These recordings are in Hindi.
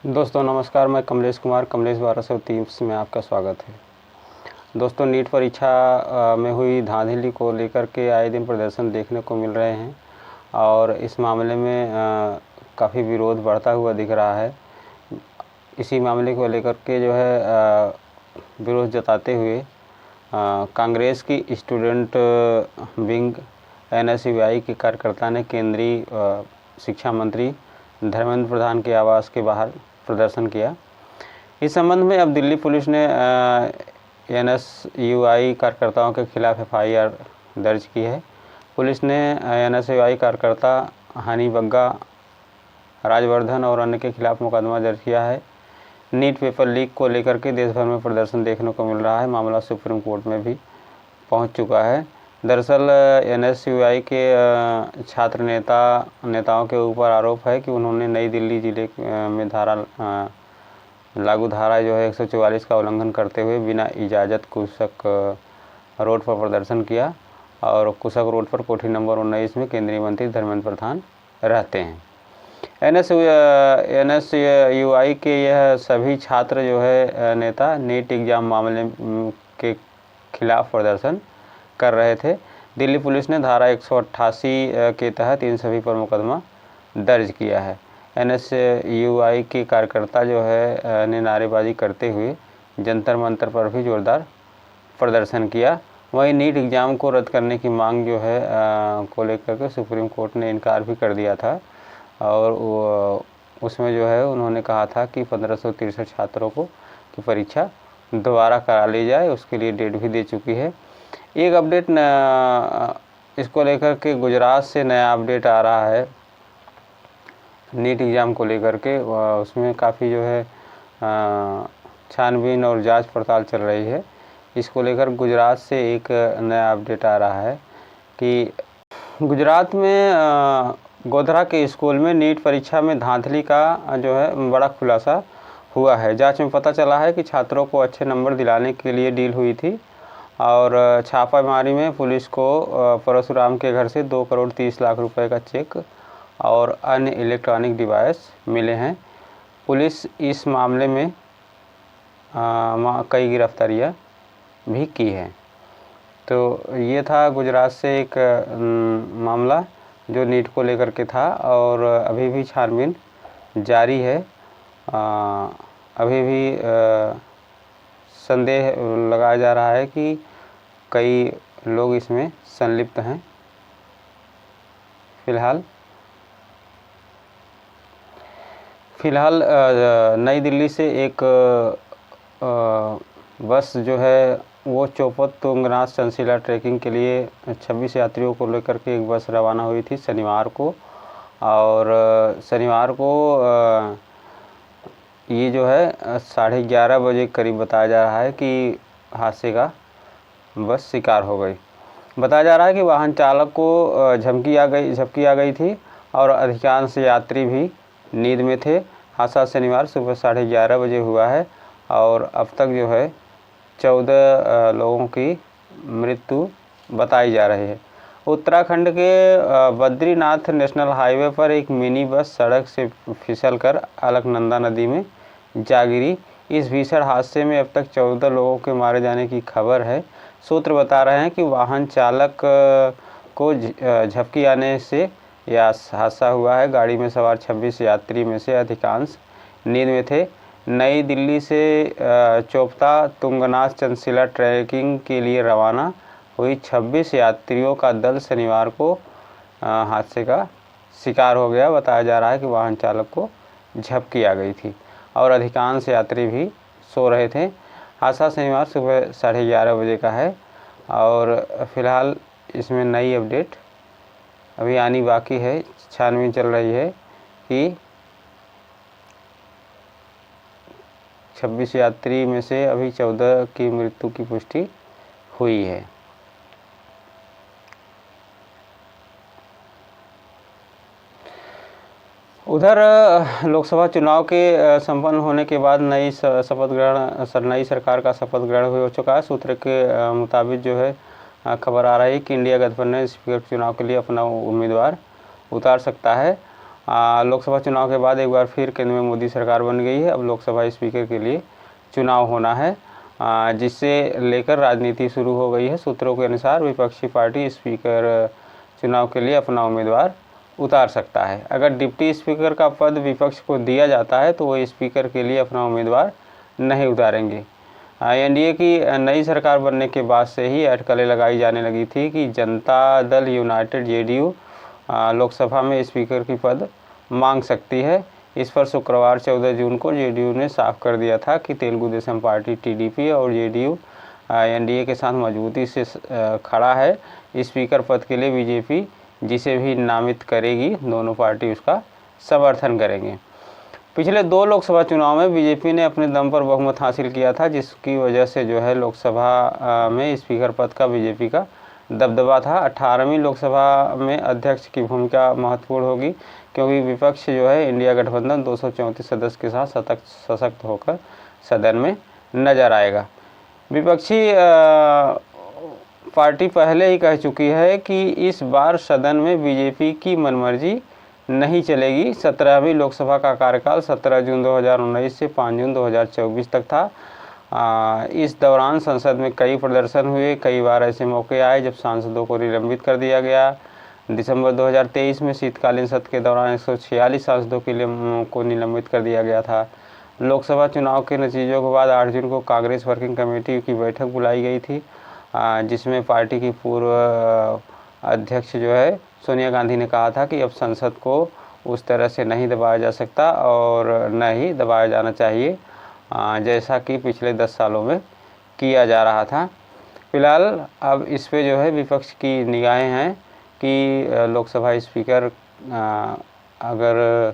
दोस्तों नमस्कार, मैं कमलेश कुमार, कमलेश 1230 में आपका स्वागत है। दोस्तों, नीट परीक्षा में हुई धांधली को लेकर के आए दिन प्रदर्शन देखने को मिल रहे हैं और इस मामले में काफ़ी विरोध बढ़ता हुआ दिख रहा है। इसी मामले को लेकर के जो है विरोध जताते हुए कांग्रेस की स्टूडेंट विंग NSUI के कार्यकर्ता ने केंद्रीय शिक्षा मंत्री धर्मेंद्र प्रधान के आवास के बाहर प्रदर्शन किया। इस संबंध में अब दिल्ली पुलिस ने NSUI कार्यकर्ताओं के खिलाफ FIR दर्ज की है। पुलिस ने NSUI कार्यकर्ता हनी बग्गा, राजवर्धन और अन्य के खिलाफ मुकदमा दर्ज किया है। नीट पेपर लीक को लेकर के देश भर में प्रदर्शन देखने को मिल रहा है। मामला सुप्रीम कोर्ट में भी पहुंच चुका है। दरअसल NSUI के छात्र नेताओं के ऊपर आरोप है कि उन्होंने नई दिल्ली जिले में लागू धारा जो है 144 का उल्लंघन करते हुए बिना इजाज़त कुशक रोड पर प्रदर्शन किया और कुशक रोड पर कोठी नंबर 19 में केंद्रीय मंत्री धर्मेंद्र प्रधान रहते हैं। NSUI के यह सभी छात्र जो है नेता नीट एग्ज़ाम मामले के खिलाफ प्रदर्शन कर रहे थे। दिल्ली पुलिस ने धारा 188 के तहत इन सभी पर मुकदमा दर्ज किया है। NSUI के कार्यकर्ता जो है ने नारेबाजी करते हुए जंतर मंतर पर भी जोरदार प्रदर्शन किया। वहीं नीट एग्ज़ाम को रद्द करने की मांग जो है को लेकर के सुप्रीम कोर्ट ने इनकार भी कर दिया था और उसमें जो है उन्होंने कहा था कि 1563 छात्रों को की परीक्षा दोबारा करा ली जाए, उसके लिए डेट भी दे चुकी है। एक अपडेट इसको लेकर के गुजरात से नया अपडेट आ रहा है नीट एग्ज़ाम को लेकर के। उसमें काफ़ी जो है छानबीन और जांच पड़ताल चल रही है। इसको लेकर गुजरात से एक नया अपडेट आ रहा है कि गुजरात में गोधरा के स्कूल में नीट परीक्षा में धांधली का जो है बड़ा खुलासा हुआ है। जांच में पता चला है कि छात्रों को अच्छे नंबर दिलाने के लिए डील हुई थी और छापामारी में पुलिस को परशुराम के घर से 2 करोड़ 30 लाख रुपए का चेक और अन्य इलेक्ट्रॉनिक डिवाइस मिले हैं। पुलिस इस मामले में कई गिरफ्तारियां भी की हैं। तो ये था गुजरात से एक मामला जो नीट को लेकर के था और अभी भी छानबीन जारी है। अभी भी संदेह लगाया जा रहा है कि कई लोग इसमें संलिप्त हैं। फिलहाल नई दिल्ली से एक बस जो है वो चौपत तुंगनाथ चंसीला ट्रैकिंग के लिए 26 यात्रियों को लेकर के एक बस रवाना हुई थी शनिवार को। और शनिवार को ये जो है 11:30 बजे करीब बताया जा रहा है कि हादसे का बस शिकार हो गई। बताया जा रहा है कि वाहन चालक को झपकी आ गई थी और अधिकांश यात्री भी नींद में थे। हादसा शनिवार सुबह 11:30 बजे हुआ है और अब तक जो है 14 लोगों की मृत्यु बताई जा रही है। उत्तराखंड के बद्रीनाथ नेशनल हाईवे पर एक मिनी बस सड़क से फिसलकर अलकनंदा नदी में जा गिरी। इस भीषण हादसे में अब तक 14 लोगों के मारे जाने की खबर है। सूत्र बता रहे हैं कि वाहन चालक को झपकी आने से यह हादसा हुआ है। गाड़ी में सवार 26 यात्री में से अधिकांश नींद में थे। नई दिल्ली से चोपता तुंगनाथ चंसीला ट्रैकिंग के लिए रवाना हुई 26 यात्रियों का दल शनिवार को हादसे का शिकार हो गया। बताया जा रहा है कि वाहन चालक को झपकी आ गई थी और अधिकांश यात्री भी सो रहे थे। हादसा शनिवार सुबह 11:30 बजे का है और फिलहाल इसमें नई अपडेट अभी आनी बाकी है। छानबीन चल रही है कि 26 यात्री में से अभी 14 की मृत्यु की पुष्टि हुई है। उधर लोकसभा चुनाव के संपन्न होने के बाद नई सरकार का शपथ ग्रहण हो चुका है। सूत्र के मुताबिक जो है खबर आ रही है कि इंडिया गठबंधन स्पीकर चुनाव के लिए अपना उम्मीदवार उतार सकता है लोकसभा चुनाव के बाद एक बार फिर केंद्र में मोदी सरकार बन गई है। अब लोकसभा स्पीकर के लिए चुनाव होना है, जिससे लेकर राजनीति शुरू हो गई है। सूत्रों के अनुसार विपक्षी पार्टी स्पीकर चुनाव के लिए अपना उम्मीदवार उतार सकता है। अगर डिप्टी स्पीकर का पद विपक्ष को दिया जाता है तो वो स्पीकर के लिए अपना उम्मीदवार नहीं उतारेंगे। एनडीए की नई सरकार बनने के बाद से ही अटकलें लगाई जाने लगी थी कि जनता दल यूनाइटेड जेडीयू लोकसभा में स्पीकर की पद मांग सकती है। इस पर शुक्रवार 14 जून को जेडीयू ने साफ कर दिया था कि तेलुगु देशम पार्टी टीडीपी और जेडीयू एनडीए के साथ मजबूती से खड़ा है। स्पीकर पद के लिए बीजेपी जिसे भी नामित करेगी, दोनों पार्टी उसका समर्थन करेंगे। पिछले 2 लोकसभा चुनाव में बीजेपी ने अपने दम पर बहुमत हासिल किया था, जिसकी वजह से जो है लोकसभा में स्पीकर पद का बीजेपी का दबदबा था। 18वीं लोकसभा में अध्यक्ष की भूमिका महत्वपूर्ण होगी, क्योंकि विपक्ष जो है इंडिया गठबंधन 234 सदस्य के साथ सशक्त होकर सदन में नजर आएगा। विपक्षी पार्टी पहले ही कह चुकी है कि इस बार सदन में बीजेपी की मनमर्जी नहीं चलेगी। 17वीं लोकसभा का कार्यकाल 17 जून 2019 से 5 जून 2024 तक था। इस दौरान संसद में कई प्रदर्शन हुए, कई बार ऐसे मौके आए जब सांसदों को निलंबित कर दिया गया। दिसंबर 2023 में शीतकालीन सत्र के दौरान 146 सांसदों को निलंबित कर दिया गया था। लोकसभा चुनाव के नतीजों के बाद 8 जून को कांग्रेस वर्किंग कमेटी की बैठक बुलाई गई थी, जिसमें पार्टी की पूर्व अध्यक्ष जो है सोनिया गांधी ने कहा था कि अब संसद को उस तरह से नहीं दबाया जा सकता और न ही दबाया जाना चाहिए, जैसा कि पिछले 10 सालों में किया जा रहा था। फिलहाल अब इस पे जो है विपक्ष की निगाहें हैं कि लोकसभा स्पीकर अगर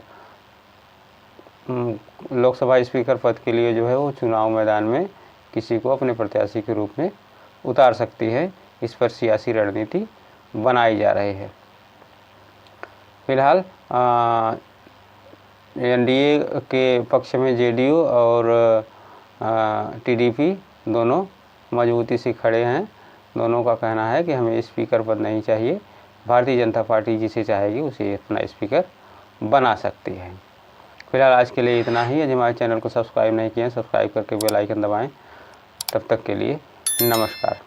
लोकसभा स्पीकर पद के लिए जो है वो चुनाव मैदान में किसी को अपने प्रत्याशी के रूप में उतार सकती है। इस पर सियासी रणनीति बनाई जा रही है। फिलहाल एनडीए के पक्ष में जेडीयू और टीडीपी दोनों मजबूती से खड़े हैं। दोनों का कहना है कि हमें स्पीकर पद नहीं चाहिए, भारतीय जनता पार्टी जिसे चाहेगी उसे अपना स्पीकर बना सकती है। फिलहाल आज के लिए इतना ही। यदि हमारे चैनल को सब्सक्राइब नहीं किया, सब्सक्राइब करके बेल आइकन दबाएं। तब तक के लिए नमस्कार।